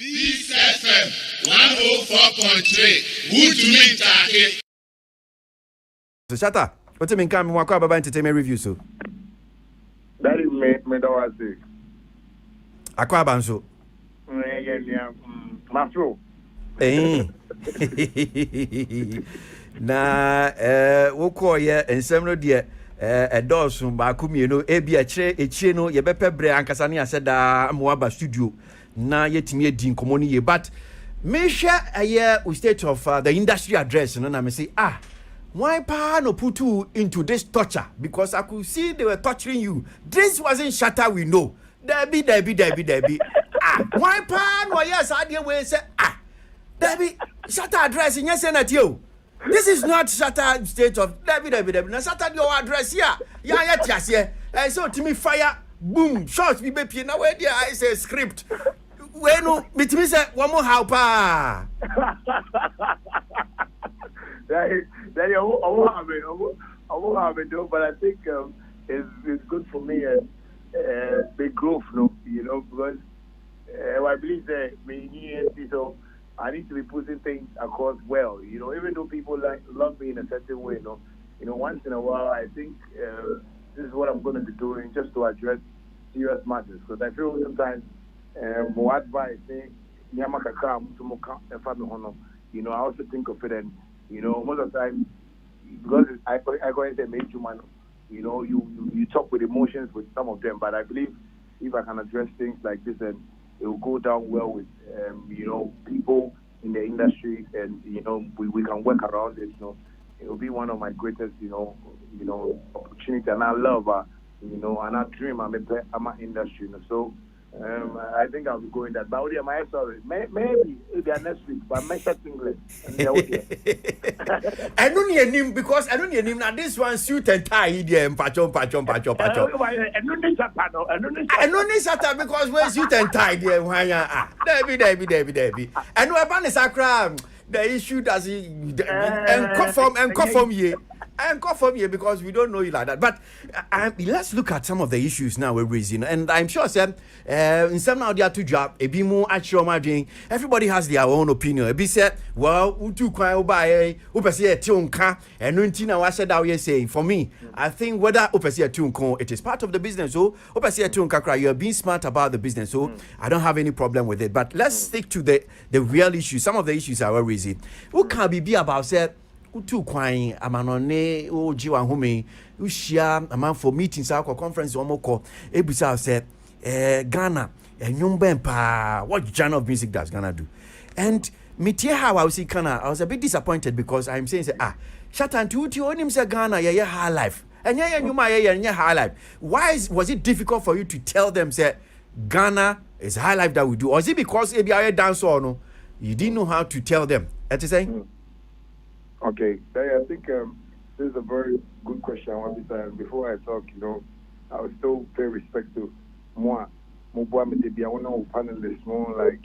Peace FM 104.3. Who to me take? So Shatta, what do you mean? Come on, Baba entertainment review so. That is me. That was it. Akwa banso. Mafro. Na wokɔ yɛ nsɛm no deɛ ɛdɔɔso baako mmienu ebi ekyire no yɛbɛpɛ brɛ ankasa ne asɛ daa mo aba studio na yɛtumi edi nkɔmɔ no yie but mehwɛ ɛyɛ state of the industry address no na me say why pa no put you into this torture because I could see they were torturing you. This wasn't Shatta we know. Debbie. Why pa no yes idea we say Debbie Shatta address in yes at you. This is not Shatta state of Debbie. Now Shatta your address here. Yeah, here. So to me fire boom shots be be now where there I say script. When no me say one more how pa. That I won't have it, but I think it's good for me and big growth, because I believe that so I need to be putting things across well, even though people love me in a certain way, once in a while I think this is what I'm going to be doing just to address serious matters, because I feel sometimes more advice, I also think of it and most of the time, because I go and say major man, you talk with emotions with some of them, but I believe if I can address things like this, then it will go down well with people in the industry, and we can work around it. It will be one of my greatest opportunity, and I love and I dream I'm an industry. So I think I'll be going that. But my sorry, maybe next week, but my set English. I don't hear him because I don't hear him now. This one suit and tie here and pacho. I don't need Shatta because when suit and tie there, why Debbie. And no ban is a crime. The issue does and conform here. And confirm here because we don't know you like that. But let's look at some of the issues now we're raising. And I'm sure, in some now they are to job. A bit more actually, everybody has their own opinion. A bit said, well, utu kwa ubaye, upesi tionka, and untina was said out here saying. For me, I think whether upesi tionko, it is part of the business. So upesi tionka, you're being smart about the business. So I don't have any problem with it. But let's stick to the real issues. Some of the issues are raising. What can be about said? Utu kwai amanone o jiwa home ushia aman for meetings akọ conference omoko ebusa say Ghana enyumba mpa what genre of music does Ghana do? And metie how I was in Ghana, I was a bit disappointed because I'm saying Shatta Ntuti onim say Ghana yeah high life and yeah nyuma yeah high life. Why was it difficult for you to tell them say Ghana is high life that we do, or is it because ABI dance or no you didn't know how to tell them? At the saying okay, I think this is a very good question. Before I talk, I would still pay respect to more panelists, more like,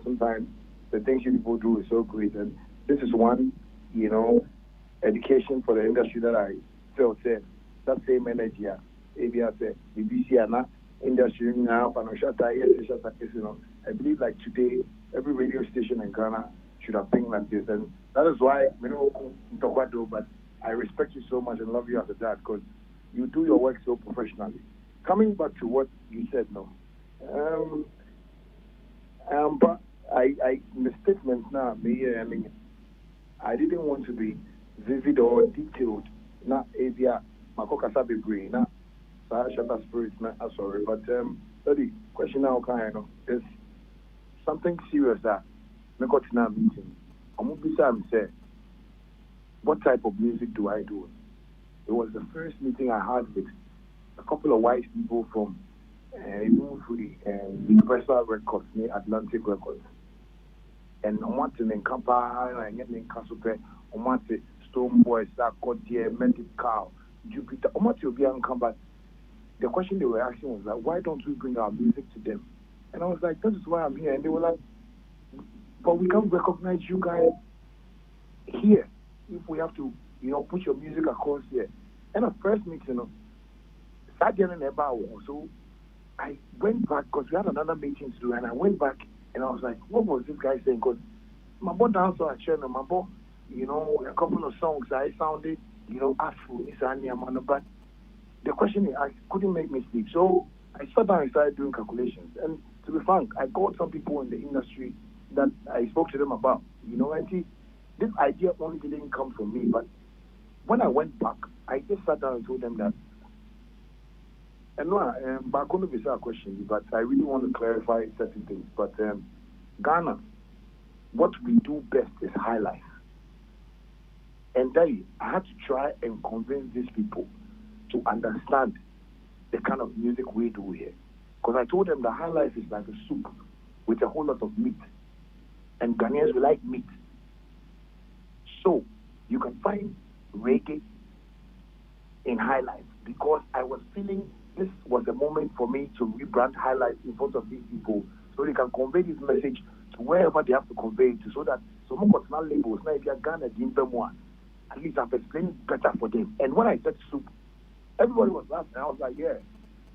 sometimes the things you people do is so great. And this is one, education for the industry that I still say, that same energy, ABI said, BBC and industry now, I believe like today, every radio station in Ghana should have things like this, and that is why but I respect you so much and love you as a dad because you do your work so professionally. Coming back to what you said now, but I the statement now, I didn't want to be vivid or detailed. Not avia makoka sabi brain, not Shatta spirit. Sorry, but the question now is something serious that. Meeting. Said, what type of music do I do? It was the first meeting I had with a couple of white people from Universal Records, Atlantic Records. And I want to Kampa, I get in Kasupe, I want to Stone Boys, Sakotia, Medical, Jupiter, I want to be on Kampa. The question they were asking was like, why don't we bring our music to them? And I was like, this is why I'm here. And they were like, but we can't recognize you guys here if we have to, put your music across here. And at first meeting, so I went back because we had another meeting to do, and I went back And I was like, what was this guy saying? Because my boy danced on a channel, my boy, a couple of songs I sounded, Afro, but the question is, I couldn't make me sleep. So I sat down and started doing calculations. And to be frank, I got some people in the industry that I spoke to them about, and see, this idea only didn't come from me. But when I went back, I just sat down and told them that, and no, back on the a question, but I really want to clarify certain things. But Ghana, what we do best is high life. And then I had to try and convince these people to understand the kind of music we do here. Because I told them that high life is like a soup with a whole lot of meat. And Ghanaians, we like meat. So you can find reggae in high life, because I was feeling this was a moment for me to rebrand high life in front of these people so they can convey this message to wherever they have to convey it to, so that some more labels, now if you're Ghana, at least I've explained it better for them. And when I said soup, everybody was laughing. I was like, yeah,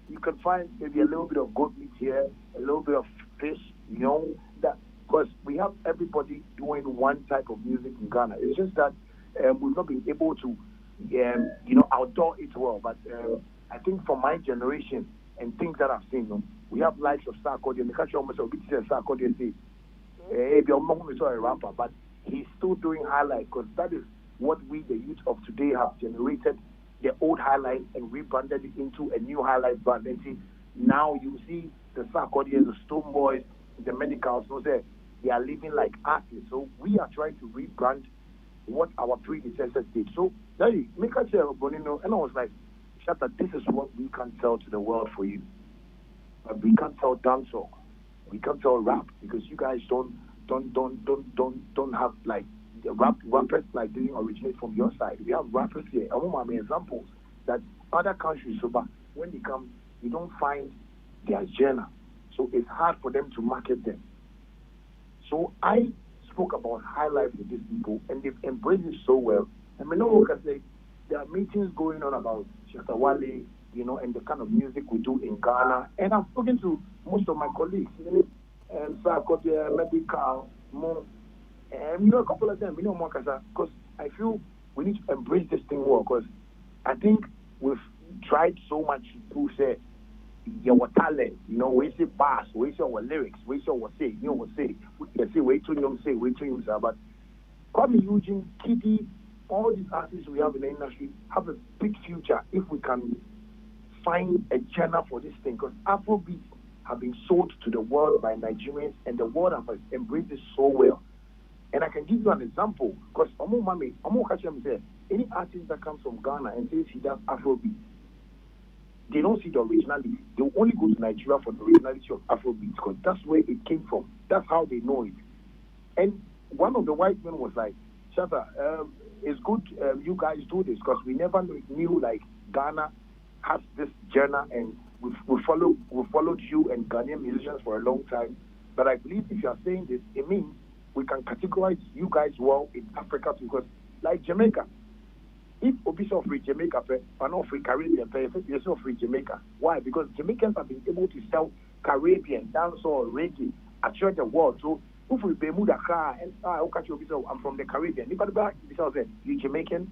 you can find maybe a little bit of goat meat here, a little bit of fish, that, because we have everybody doing one type of music in Ghana. It's just that we've not been able to, outdoor it well. But I think for my generation and things that I've seen, we have likes of Sarkodie. The country almost a bit Sarkodie say, hey, a rapper, but he's still doing highlight, because that is what we, the youth of today, have generated the old highlight and rebranded it into a new highlight brand. And see, now you see the Sarkodie, the Stone Boys, the Medicals, they are living like artists. So we are trying to rebrand what our predecessors did. So, hey, make a share of Bonino, and I was like, Shatta, this is what we can tell to the world for you. But we can't tell dancehall. We can't tell rap, because you guys don't have like rappers like didn't originate from your side. We have rappers here. I want my examples that other countries, so but when they come, you don't find their genre. So it's hard for them to market them. So I spoke about high life with these people, and they've embraced it so well. And we know, because there are meetings going on about Shatta Wale, and the kind of music we do in Ghana. And I've spoken to most of my colleagues, and Sarkodie, Medical, Mo, and a couple of them, more because I feel we need to embrace this thing more, because I think we've tried so much to say your talent, we say bass, we say our lyrics, we say what say, what say, we say wait till you say, but Kwame Eugene, Kitty, all these artists we have in the industry have a big future if we can find a genre for this thing, because Afrobeats have been sold to the world by Nigerians, and the world have embraced it so well. And I can give you an example, because any artist that comes from Ghana and says he does Afrobeat, they don't see the originality. They will only go to Nigeria for the originality of Afrobeat, because that's where it came from. That's how they know it. And one of the white men was like, Shatta, it's good you guys do this, because we never knew like Ghana has this genre, and we followed you and Ghanaian musicians for a long time. But I believe if you are saying this, it means we can categorize you guys well in Africa too, because like Jamaica, if Obisa of free Jamaica, or not free Caribbean, you're so free Jamaica. Why? Because Jamaicans have been able to sell Caribbean, dancehall, reggae across the world. So if we Bermuda car and I'm from the Caribbean, if I say you Jamaican,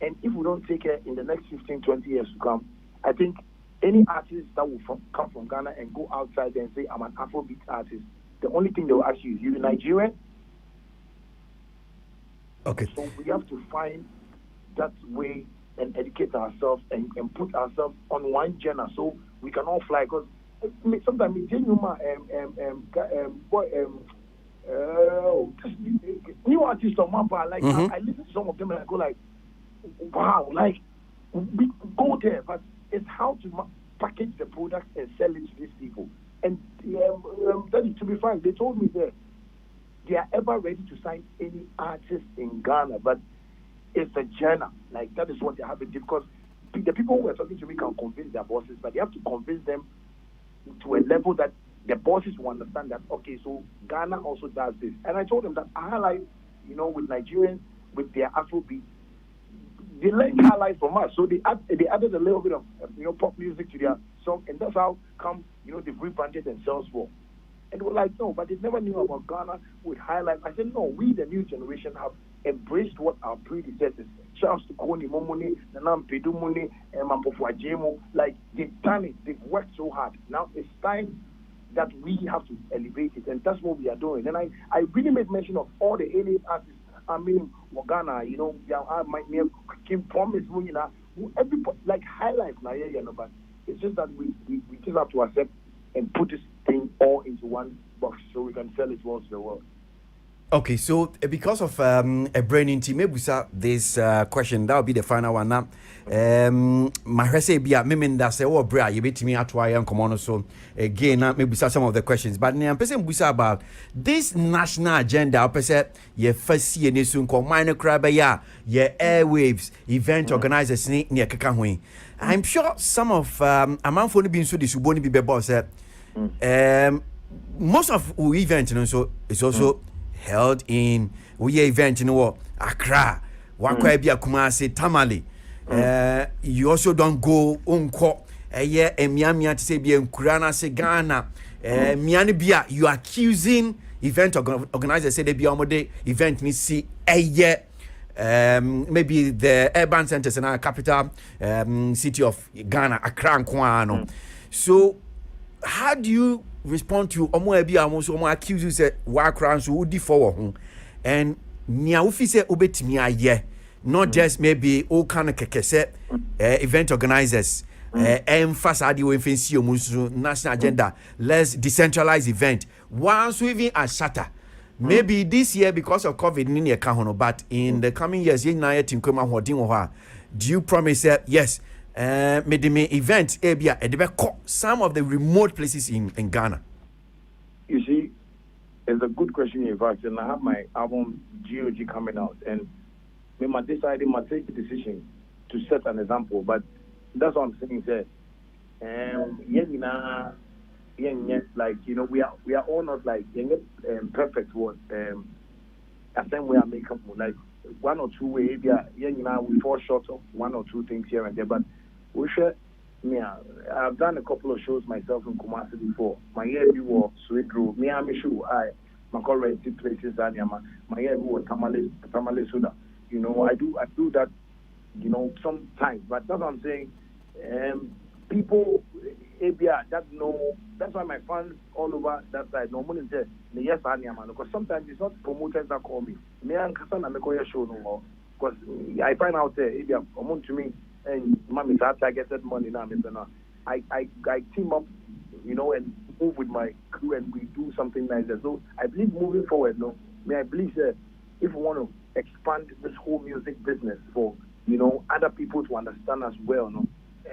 and if we don't take care in the next 15, 20 years to come, I think any artist that will come from Ghana and go outside there and say I'm an Afrobeat artist, the only thing they will ask you is, you Nigerian? Okay. So we have to find that way and educate ourselves and put ourselves on one genre so we can all fly. Because sometimes new artists on my part, like I listen to some of them and I go like, wow, like we go there, but it's how to package the product and sell it to these people. And to be frank, they told me that they are ever ready to sign any artist in Ghana, but it's a genre. Like, that is what they have to do, because the people who are talking to me can convince their bosses, but they have to convince them to a level that the bosses will understand that, okay, so Ghana also does this. And I told them that I like, with Nigerians, with their Afrobeat, they learned highlights from us. So they added a little bit of, pop music to their song, and that's how come, they've rebranded themselves for. And they were like, no, but they never knew about Ghana with highlights. I said, no, we, the new generation, have embraced what our predecessors, Charles Tukoni, Momoni, Nanam Pedumuni, and Mampofua Jemo, like they've done it, they've worked so hard. Now it's time that we have to elevate it, and that's what we are doing. And I really made mention of all the alien artists. I mean, Ghana, you know, I might Kim Promise, you know, everybody, like highlights, but it's just that we just have to accept and put this thing all into one box so we can sell it well to the world. Okay, so because of a brain into maybe this question, that will be the final one now. My say be a memen that say, oh, bra, you bet me at why I'm common. So again, maybe some of the questions, but I'm person busa about this national agenda. I say, ye first see any soon called minor crab, yeah, airwaves event organizers near Kakahui. I'm sure some of amount for being so this won't be boss. Most of our event, you know, so it's also held in we event in Accra, Wakwabia Kumasi, Tamale. You also don't go unko Miami to say be Kurana se Ghana. Miani Bia, you are accusing event organizers say they be on the event ni see maybe the urban centers in our capital city of Ghana, Accra and Kwano. So how do you respond to omo accuse you say wa kran so udi forward and nia wo fi say obetimi aye not just maybe all kind of kekese event organizers emphasize the way fancy national agenda, let's decentralize event once we even at Shatta. Maybe this year because of COVID ni e ka hono, but in the coming years ye na yet nkoma hodin wo ha. Do you promise that yes me event some of the remote places in Ghana? You see, it's a good question you've asked, and I have my album GOG coming out, and we might decide, take a decision to set an example, but that's what I'm saying, sir. Like, you know, we are all not like perfect what the same way I make up like one or two ways, we fall short of one or two things here and there, but we share. I've done a couple of shows myself in Kumasi before. My year we were Sweet Road. I'm sure my current places my year we were Tamale Suda. You know, I do that, you know, sometimes. But that's what I'm saying. People that know, that's why my fans all over that side normally say yes because sometimes it's not promoters that call me. Me and Kasana make a show no more. Because I find out there if you come to me and mommy targeted money now, I team up, you know, and move with my crew and we do something nice. So I believe moving forward, I believe that if we want to expand this whole music business for, you know, other people to understand as well,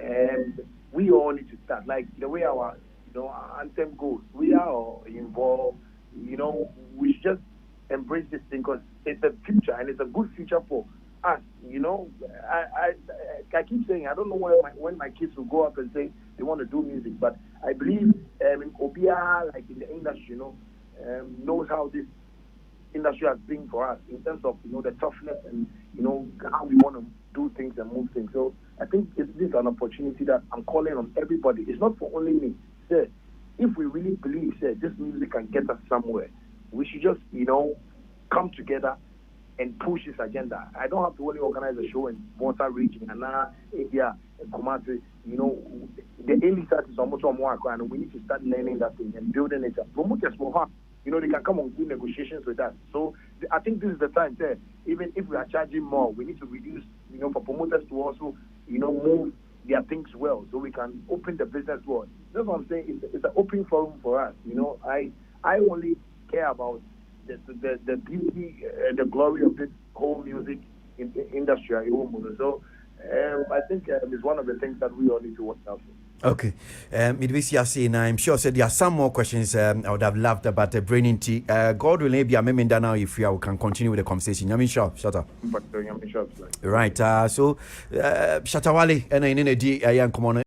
and we all need to start like the way our, you know, our anthem goes. We are all involved, you know. We should just embrace this thing because it's a future and it's a good future for us, you know. I keep saying I don't know when my kids will grow up and say they want to do music, but I believe Obia, like in the industry, you know, knows how this industry has been for us in terms of, you know, the toughness and, you know, how we want to do things and move things. So I think this is an opportunity that I'm calling on everybody. It's not for only me. Say, if we really believe this music can get us somewhere, we should just, you know, come together and push this agenda. I don't have to only organize a show in Volta region and India and Kumasi. You know, the elite artists are much more and we need to start learning that thing and building it up. Promoters will have, you know, they can come on good negotiations with us. So I think this is the time there. Even if we are charging more, we need to reduce, you know, for promoters to also, you know, move their things well so we can open the business world. That's what I'm saying. It's an open forum for us. You know, I only care about the beauty, the glory of this whole music industry. So I think it's one of the things that we all need to watch out for. Okay. I'm sure said there are some more questions I would have loved about the brain tea. God will maybe amend now if we can continue with the conversation. I mean, sure, Shatta. Right. So, Shatta Wale, and in a D, I am common.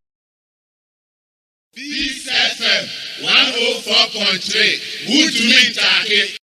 Peace FM 104.3. Good to meet you.